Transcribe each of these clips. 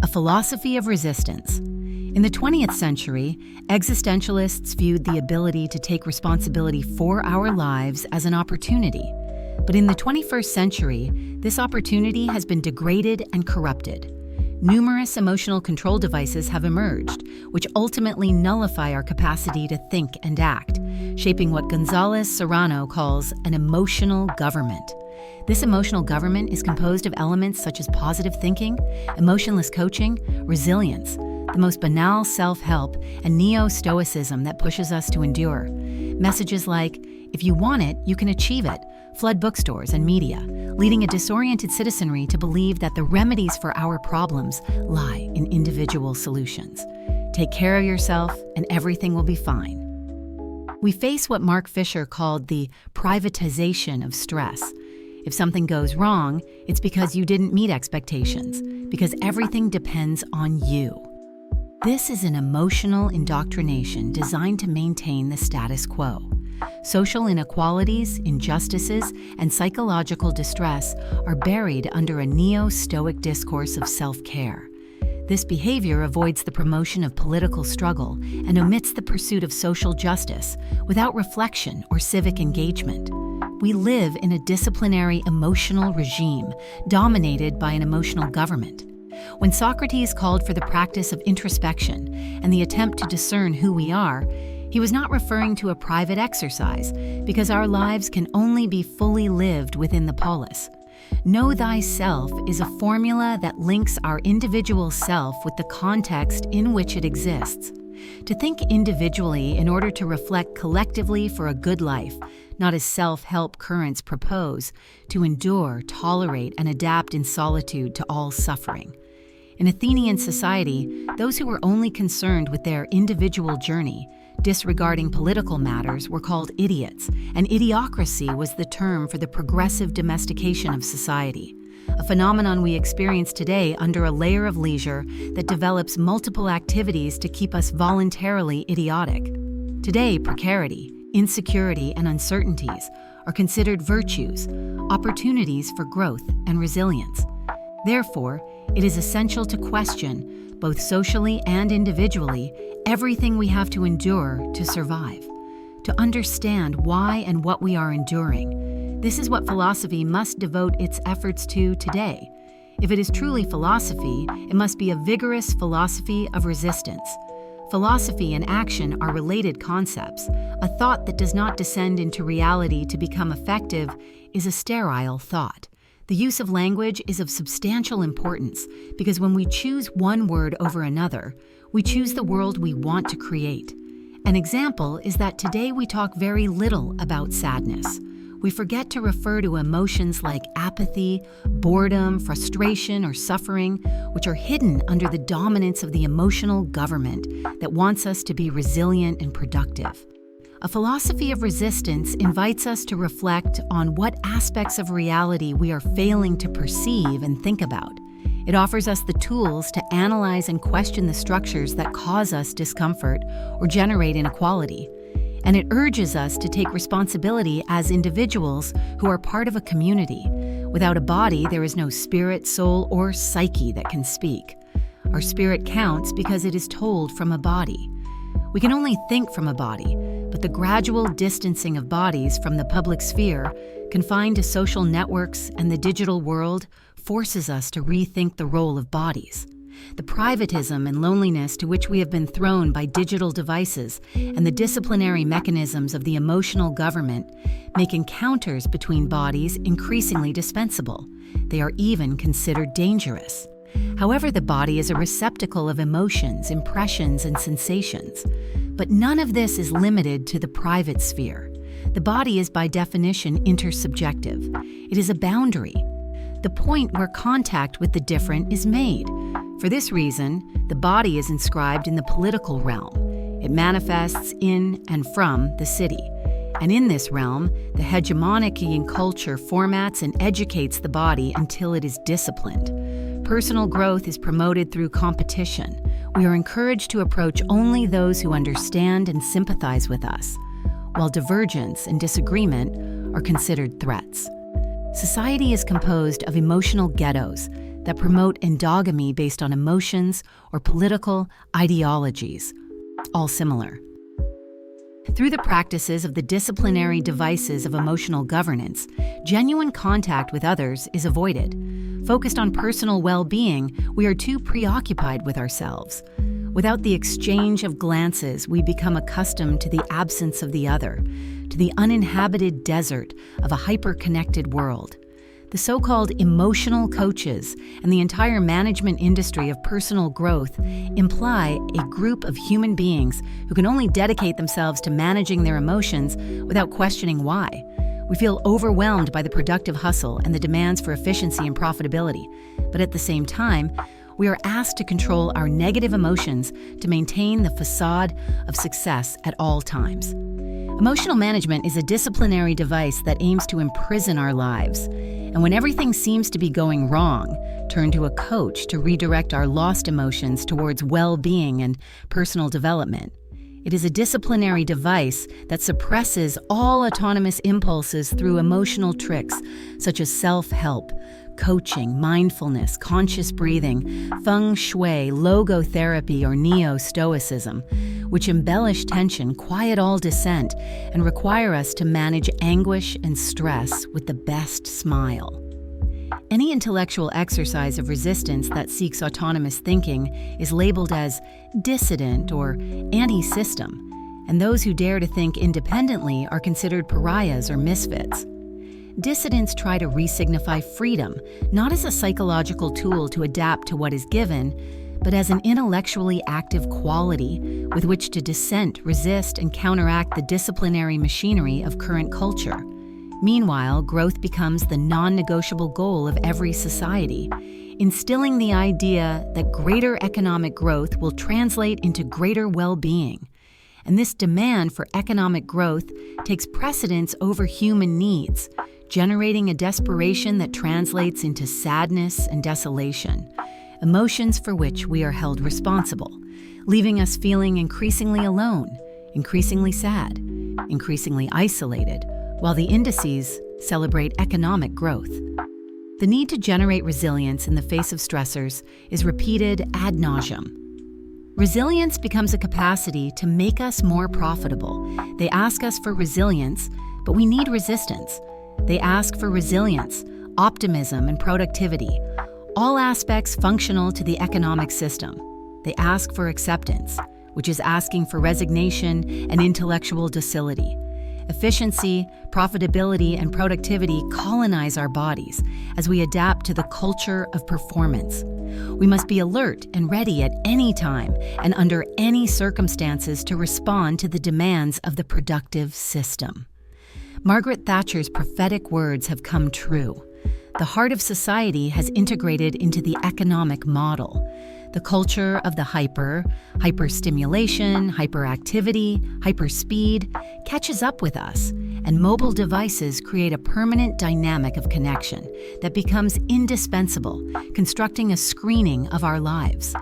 a philosophy of resistance. In the 20th century, existentialists viewed the ability to take responsibility for our lives as an opportunity. But in the 21st century, this opportunity has been degraded and corrupted. Numerous emotional control devices have emerged, which ultimately nullify our capacity to think and act, shaping what González Serrano calls an emotional government. This emotional government is composed of elements such as positive thinking, emotionless coaching, resilience, the most banal self-help, and neo-Stoicism that pushes us to endure. Messages like, if you want it, you can achieve it, flood bookstores and media, leading a disoriented citizenry to believe that the remedies for our problems lie in individual solutions. Take care of yourself and everything will be fine. We face what Mark Fisher called the privatization of stress. If something goes wrong, it's because you didn't meet expectations, because everything depends on you. This is an emotional indoctrination designed to maintain the status quo. Social inequalities, injustices, and psychological distress are buried under a neo-Stoic discourse of self-care. This behavior avoids the promotion of political struggle and omits the pursuit of social justice without reflection or civic engagement. We live in a disciplinary emotional regime dominated by an emotional government. When Socrates called for the practice of introspection and the attempt to discern who we are, he was not referring to a private exercise, because our lives can only be fully lived within the polis. Know thyself is a formula that links our individual self with the context in which it exists. To think individually in order to reflect collectively for a good life, not as self-help currents propose, to endure, tolerate, and adapt in solitude to all suffering. In Athenian society, those who were only concerned with their individual journey, disregarding political matters, were called idiots, and idiocracy was the term for the progressive domestication of society, a phenomenon we experience today under a layer of leisure that develops multiple activities to keep us voluntarily idiotic. Today, precarity, insecurity, and uncertainties are considered virtues, opportunities for growth and resilience. Therefore, it is essential to question, both socially and individually, everything we have to endure to survive. To understand why and what we are enduring, this is what philosophy must devote its efforts to today. If it is truly philosophy, it must be a vigorous philosophy of resistance. Philosophy and action are related concepts. A thought that does not descend into reality to become effective is a sterile thought. The use of language is of substantial importance because when we choose one word over another, we choose the world we want to create. An example is that today we talk very little about sadness. We forget to refer to emotions like apathy, boredom, frustration, or suffering, which are hidden under the dominance of the emotional government that wants us to be resilient and productive. A philosophy of resistance invites us to reflect on what aspects of reality we are failing to perceive and think about. It offers us the tools to analyze and question the structures that cause us discomfort or generate inequality. And it urges us to take responsibility as individuals who are part of a community. Without a body, there is no spirit, soul, or psyche that can speak. Our spirit counts because it is told from a body. We can only think from a body, but the gradual distancing of bodies from the public sphere, confined to social networks and the digital world, forces us to rethink the role of bodies. The privatism and loneliness to which we have been thrown by digital devices and the disciplinary mechanisms of the emotional government make encounters between bodies increasingly dispensable. They are even considered dangerous. However, the body is a receptacle of emotions, impressions, and sensations. But none of this is limited to the private sphere. The body is by definition intersubjective. It is a boundary, the point where contact with the different is made. For this reason, the body is inscribed in the political realm. It manifests in and from the city. And in this realm, the hegemonic culture formats and educates the body until it is disciplined. Personal growth is promoted through competition. We are encouraged to approach only those who understand and sympathize with us, while divergence and disagreement are considered threats. Society is composed of emotional ghettos that promote endogamy based on emotions or political ideologies, all similar. Through the practices of the disciplinary devices of emotional governance, genuine contact with others is avoided. Focused on personal well-being, we are too preoccupied with ourselves. Without the exchange of glances, we become accustomed to the absence of the other, to the uninhabited desert of a hyper-connected world. The so-called emotional coaches and the entire management industry of personal growth imply a group of human beings who can only dedicate themselves to managing their emotions without questioning why. We feel overwhelmed by the productive hustle and the demands for efficiency and profitability, but at the same time, we are asked to control our negative emotions to maintain the facade of success at all times. Emotional management is a disciplinary device that aims to imprison our lives. And when everything seems to be going wrong, turn to a coach to redirect our lost emotions towards well-being and personal development. It is a disciplinary device that suppresses all autonomous impulses through emotional tricks such as self-help, coaching, mindfulness, conscious breathing, feng shui, logotherapy, or neo-Stoicism, which embellish tension, quiet all dissent, and require us to manage anguish and stress with the best smile. Any intellectual exercise of resistance that seeks autonomous thinking is labeled as dissident or anti-system, and those who dare to think independently are considered pariahs or misfits. Dissidents try to re-signify freedom, not as a psychological tool to adapt to what is given, but as an intellectually active quality with which to dissent, resist, and counteract the disciplinary machinery of current culture. Meanwhile, growth becomes the non-negotiable goal of every society, instilling the idea that greater economic growth will translate into greater well-being. And this demand for economic growth takes precedence over human needs, generating a desperation that translates into sadness and desolation, emotions for which we are held responsible, leaving us feeling increasingly alone, increasingly sad, increasingly isolated, while the indices celebrate economic growth. The need to generate resilience in the face of stressors is repeated ad nauseum. Resilience becomes a capacity to make us more profitable. They ask us for resilience, but we need resistance. They ask for resilience, optimism, and productivity, all aspects functional to the economic system. They ask for acceptance, which is asking for resignation and intellectual docility. Efficiency, profitability, and productivity colonize our bodies as we adapt to the culture of performance. We must be alert and ready at any time and under any circumstances to respond to the demands of the productive system. Margaret Thatcher's prophetic words have come true. The heart of society has integrated into the economic model. The culture of the hyper-stimulation, hyperactivity, hyperspeed catches up with us, and mobile devices create a permanent dynamic of connection that becomes indispensable, constructing a screening of our lives.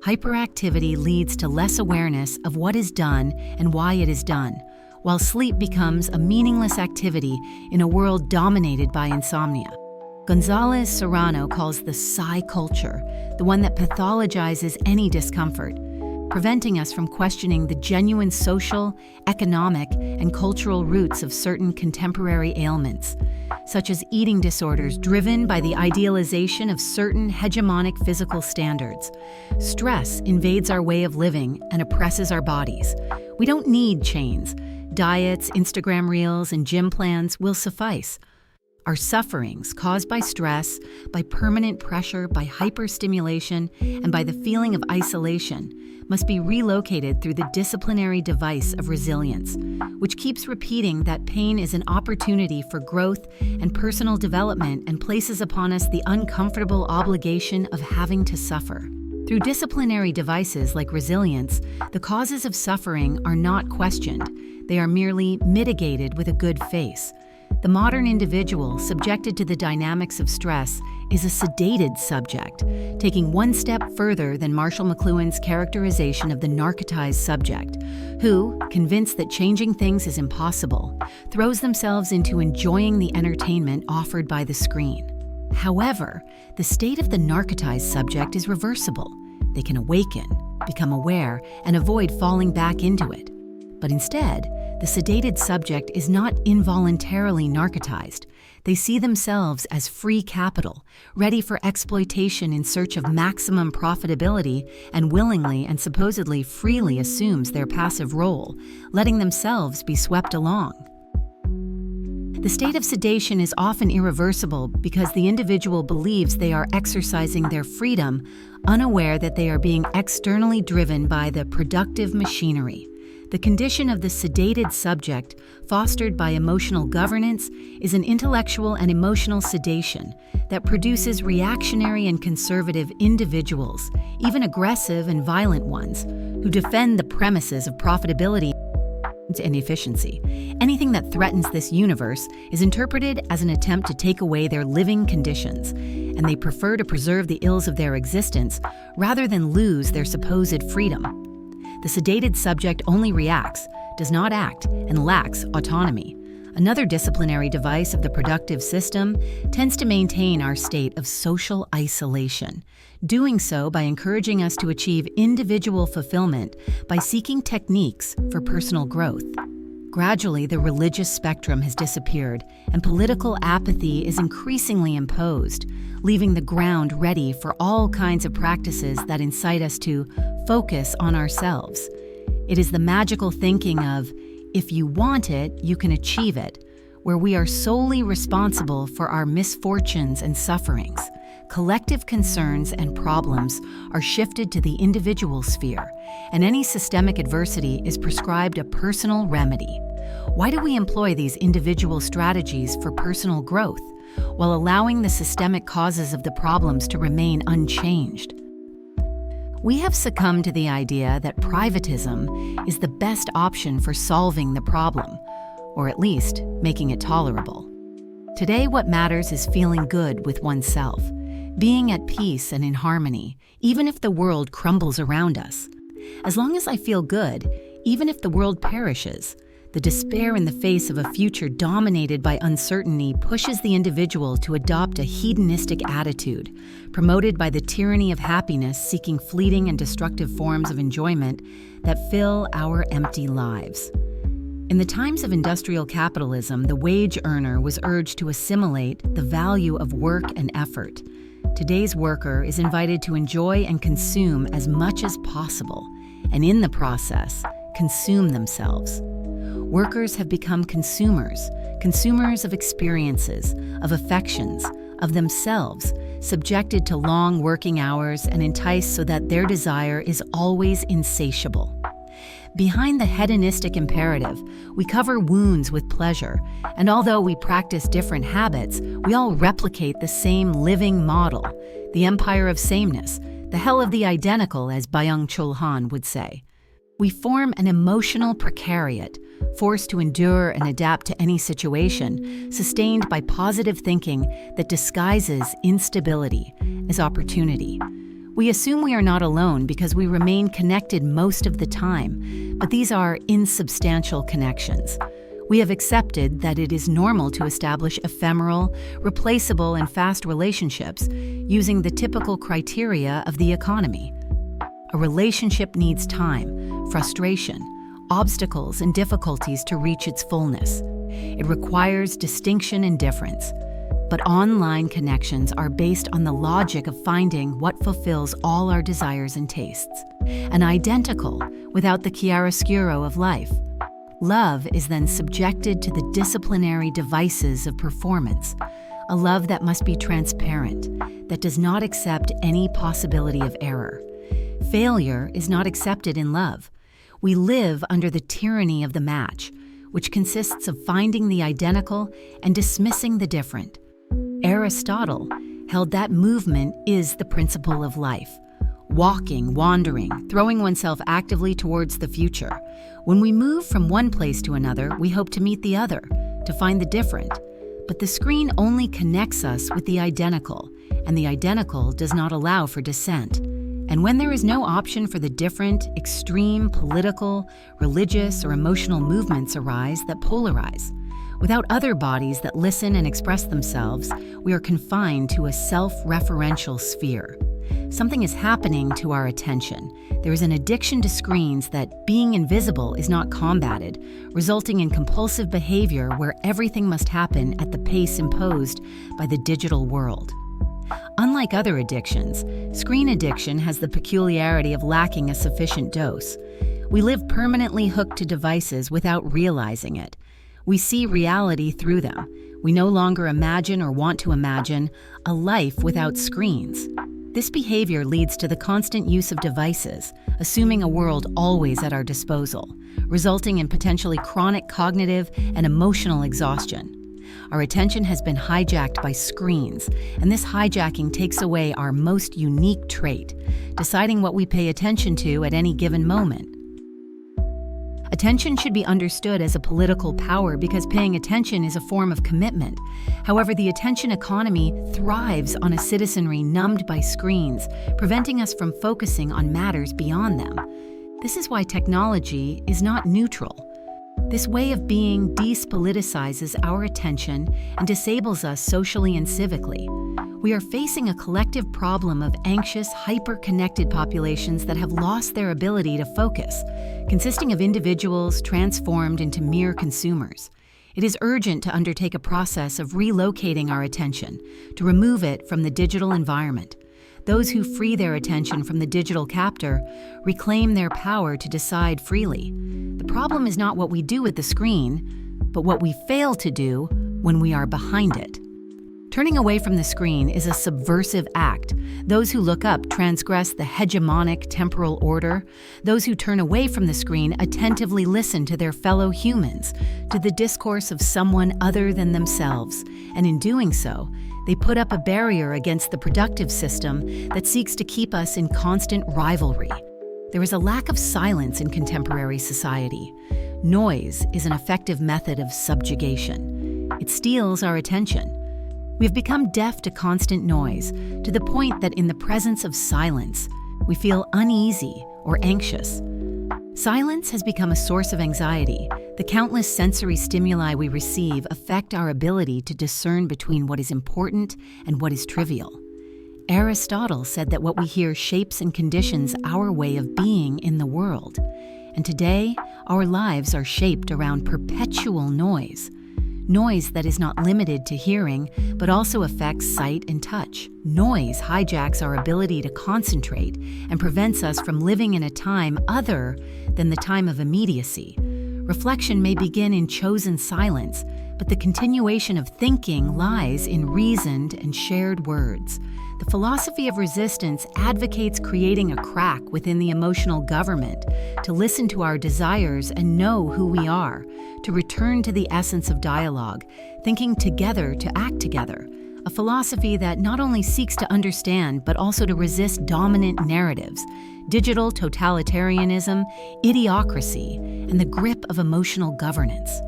Hyperactivity leads to less awareness of what is done and why it is done, while sleep becomes a meaningless activity in a world dominated by insomnia. González Serrano calls the psi culture the one that pathologizes any discomfort, preventing us from questioning the genuine social, economic, and cultural roots of certain contemporary ailments, such as eating disorders driven by the idealization of certain hegemonic physical standards. Stress invades our way of living and oppresses our bodies. We don't need chains. Diets, Instagram reels, and gym plans will suffice. Our sufferings caused by stress, by permanent pressure, by hyperstimulation, and by the feeling of isolation must be relocated through the disciplinary device of resilience, which keeps repeating that pain is an opportunity for growth and personal development and places upon us the uncomfortable obligation of having to suffer. Through disciplinary devices like resilience, the causes of suffering are not questioned. They are merely mitigated with a good face. The modern individual, subjected to the dynamics of stress, is a sedated subject, taking one step further than Marshall McLuhan's characterization of the narcotized subject, who, convinced that changing things is impossible, throws themselves into enjoying the entertainment offered by the screen. However, the state of the narcotized subject is reversible. They can awaken, become aware, and avoid falling back into it. But instead, the sedated subject is not involuntarily narcotized. They see themselves as free capital, ready for exploitation in search of maximum profitability, and willingly and supposedly freely assumes their passive role, letting themselves be swept along. The state of sedation is often irreversible because the individual believes they are exercising their freedom, unaware that they are being externally driven by the productive machinery. The condition of the sedated subject, fostered by emotional governance, is an intellectual and emotional sedation that produces reactionary and conservative individuals, even aggressive and violent ones, who defend the premises of profitability and efficiency. Anything that threatens this universe is interpreted as an attempt to take away their living conditions, and they prefer to preserve the ills of their existence rather than lose their supposed freedom. The sedated subject only reacts, does not act, and lacks autonomy. Another disciplinary device of the productive system tends to maintain our state of social isolation, doing so by encouraging us to achieve individual fulfillment by seeking techniques for personal growth. Gradually, the religious spectrum has disappeared, and political apathy is increasingly imposed, leaving the ground ready for all kinds of practices that incite us to focus on ourselves. It is the magical thinking of, if you want it, you can achieve it, where we are solely responsible for our misfortunes and sufferings. Collective concerns and problems are shifted to the individual sphere, and any systemic adversity is prescribed a personal remedy. Why do we employ these individual strategies for personal growth, while allowing the systemic causes of the problems to remain unchanged? We have succumbed to the idea that privatism is the best option for solving the problem, or at least making it tolerable. Today, what matters is feeling good with oneself, being at peace and in harmony, even if the world crumbles around us. As long as I feel good, even if the world perishes, the despair in the face of a future dominated by uncertainty pushes the individual to adopt a hedonistic attitude, promoted by the tyranny of happiness, seeking fleeting and destructive forms of enjoyment that fill our empty lives. In the times of industrial capitalism, the wage earner was urged to assimilate the value of work and effort. Today's worker is invited to enjoy and consume as much as possible, and in the process, consume themselves. Workers have become consumers of experiences, of affections, of themselves, subjected to long working hours and enticed so that their desire is always insatiable. Behind the hedonistic imperative, we cover wounds with pleasure, and although we practice different habits, we all replicate the same living model, the empire of sameness, the hell of the identical, as Byung-Chul Han would say. We form an emotional precariat, forced to endure and adapt to any situation, sustained by positive thinking that disguises instability as opportunity. We assume we are not alone because we remain connected most of the time, but these are insubstantial connections. We have accepted that it is normal to establish ephemeral, replaceable, and fast relationships using the typical criteria of the economy. A relationship needs time, frustration, obstacles, and difficulties to reach its fullness. It requires distinction and difference. But online connections are based on the logic of finding what fulfills all our desires and tastes, and identical without the chiaroscuro of life. Love is then subjected to the disciplinary devices of performance, a love that must be transparent, that does not accept any possibility of error. Failure is not accepted in love. We live under the tyranny of the match, which consists of finding the identical and dismissing the different. Aristotle held that movement is the principle of life. Walking, wandering, throwing oneself actively towards the future. When we move from one place to another, we hope to meet the other, to find the different. But the screen only connects us with the identical, and the identical does not allow for dissent. And when there is no option for the different, extreme political, religious, or emotional movements arise that polarize. Without other bodies that listen and express themselves, we are confined to a self-referential sphere. Something is happening to our attention. There is an addiction to screens that, being invisible, is not combated, resulting in compulsive behavior where everything must happen at the pace imposed by the digital world. Unlike other addictions, screen addiction has the peculiarity of lacking a sufficient dose. We live permanently hooked to devices without realizing it. We see reality through them. We no longer imagine or want to imagine a life without screens. This behavior leads to the constant use of devices, assuming a world always at our disposal, resulting in potentially chronic cognitive and emotional exhaustion. Our attention has been hijacked by screens, and this hijacking takes away our most unique trait, deciding what we pay attention to at any given moment. Attention should be understood as a political power because paying attention is a form of commitment. However, the attention economy thrives on a citizenry numbed by screens, preventing us from focusing on matters beyond them. This is why technology is not neutral. This way of being despoliticizes our attention and disables us socially and civically. We are facing a collective problem of anxious, hyper-connected populations that have lost their ability to focus, consisting of individuals transformed into mere consumers. It is urgent to undertake a process of relocating our attention, to remove it from the digital environment. Those who free their attention from the digital captor reclaim their power to decide freely. The problem is not what we do with the screen, but what we fail to do when we are behind it. Turning away from the screen is a subversive act. Those who look up transgress the hegemonic temporal order. Those who turn away from the screen attentively listen to their fellow humans, to the discourse of someone other than themselves, and in doing so, they put up a barrier against the productive system that seeks to keep us in constant rivalry. There is a lack of silence in contemporary society. Noise is an effective method of subjugation. It steals our attention. We have become deaf to constant noise, to the point that in the presence of silence, we feel uneasy or anxious. Silence has become a source of anxiety. The countless sensory stimuli we receive affect our ability to discern between what is important and what is trivial. Aristotle said that what we hear shapes and conditions our way of being in the world. And today, our lives are shaped around perpetual noise. Noise that is not limited to hearing, but also affects sight and touch. Noise hijacks our ability to concentrate and prevents us from living in a time other than the time of immediacy. Reflection may begin in chosen silence, but the continuation of thinking lies in reasoned and shared words. The philosophy of resistance advocates creating a crack within the emotional government, to listen to our desires and know who we are, to return to the essence of dialogue, thinking together to act together. A philosophy that not only seeks to understand, but also to resist dominant narratives, digital totalitarianism, idiocracy, and the grip of emotional governance.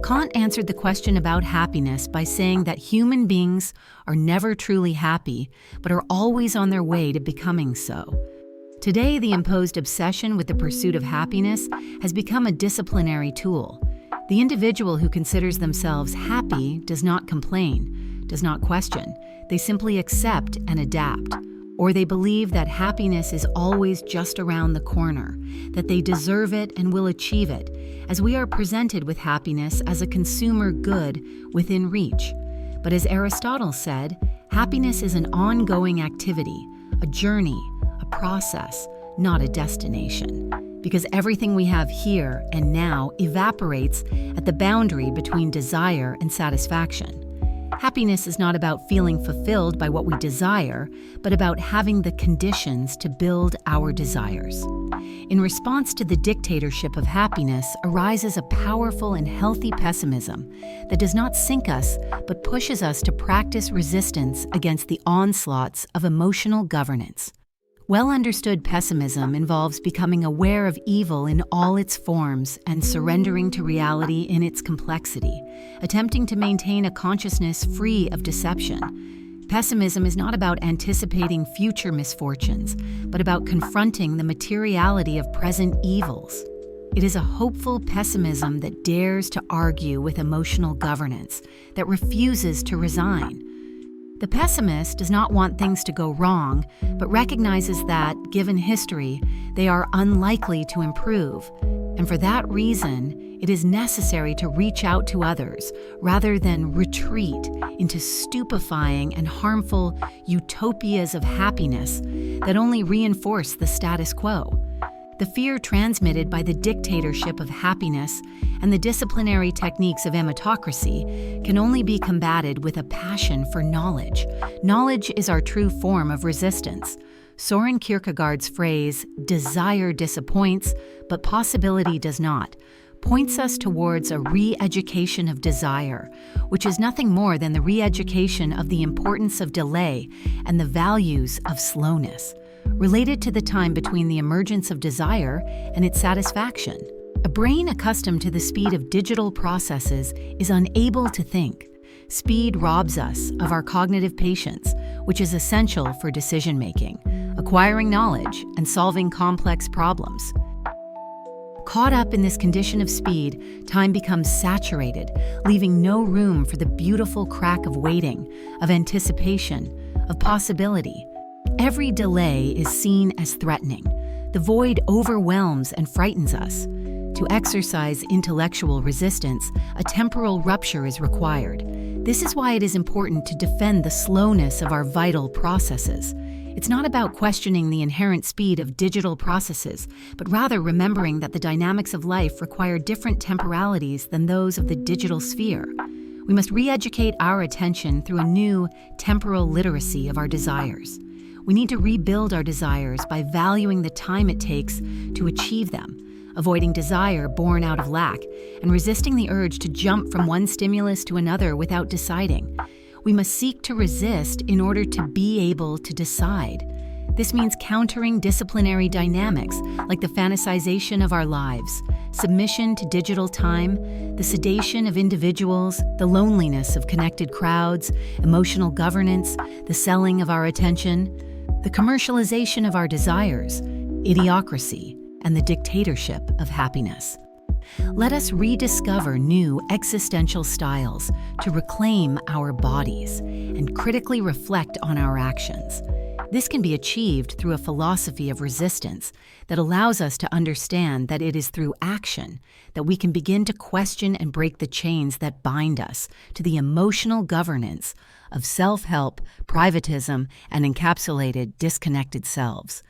Kant answered the question about happiness by saying that human beings are never truly happy, but are always on their way to becoming so. Today, the imposed obsession with the pursuit of happiness has become a disciplinary tool. The individual who considers themselves happy does not complain, does not question. They simply accept and adapt. Or they believe that happiness is always just around the corner, that they deserve it and will achieve it, as we are presented with happiness as a consumer good within reach. But as Aristotle said, happiness is an ongoing activity, a journey, a process, not a destination. Because everything we have here and now evaporates at the boundary between desire and satisfaction. Happiness is not about feeling fulfilled by what we desire, but about having the conditions to build our desires. In response to the dictatorship of happiness arises a powerful and healthy pessimism that does not sink us, but pushes us to practice resistance against the onslaughts of emotional governance. Well-understood pessimism involves becoming aware of evil in all its forms and surrendering to reality in its complexity, attempting to maintain a consciousness free of deception. Pessimism is not about anticipating future misfortunes, but about confronting the materiality of present evils. It is a hopeful pessimism that dares to argue with emotional governance, that refuses to resign. The pessimist does not want things to go wrong, but recognizes that, given history, they are unlikely to improve. And for that reason, it is necessary to reach out to others rather than retreat into stupefying and harmful utopias of happiness that only reinforce the status quo. The fear transmitted by the dictatorship of happiness and the disciplinary techniques of emetocracy can only be combated with a passion for knowledge. Knowledge is our true form of resistance. Soren Kierkegaard's phrase, "desire disappoints, but possibility does not," points us towards a re-education of desire, which is nothing more than the re-education of the importance of delay and the values of slowness, related to the time between the emergence of desire and its satisfaction. A brain accustomed to the speed of digital processes is unable to think. Speed robs us of our cognitive patience, which is essential for decision-making, acquiring knowledge, and solving complex problems. Caught up in this condition of speed, time becomes saturated, leaving no room for the beautiful crack of waiting, of anticipation, of possibility. Every delay is seen as threatening. The void overwhelms and frightens us. To exercise intellectual resistance, a temporal rupture is required. This is why it is important to defend the slowness of our vital processes. It's not about questioning the inherent speed of digital processes, but rather remembering that the dynamics of life require different temporalities than those of the digital sphere. We must re-educate our attention through a new temporal literacy of our desires. We need to rebuild our desires by valuing the time it takes to achieve them, avoiding desire born out of lack, and resisting the urge to jump from one stimulus to another without deciding. We must seek to resist in order to be able to decide. This means countering disciplinary dynamics like the fantasization of our lives, submission to digital time, the sedation of individuals, the loneliness of connected crowds, emotional governance, the selling of our attention, the commercialization of our desires, idiocracy, and the dictatorship of happiness. Let us rediscover new existential styles to reclaim our bodies and critically reflect on our actions. This can be achieved through a philosophy of resistance that allows us to understand that it is through action that we can begin to question and break the chains that bind us to the emotional governance of self-help, privatism, and encapsulated, disconnected selves.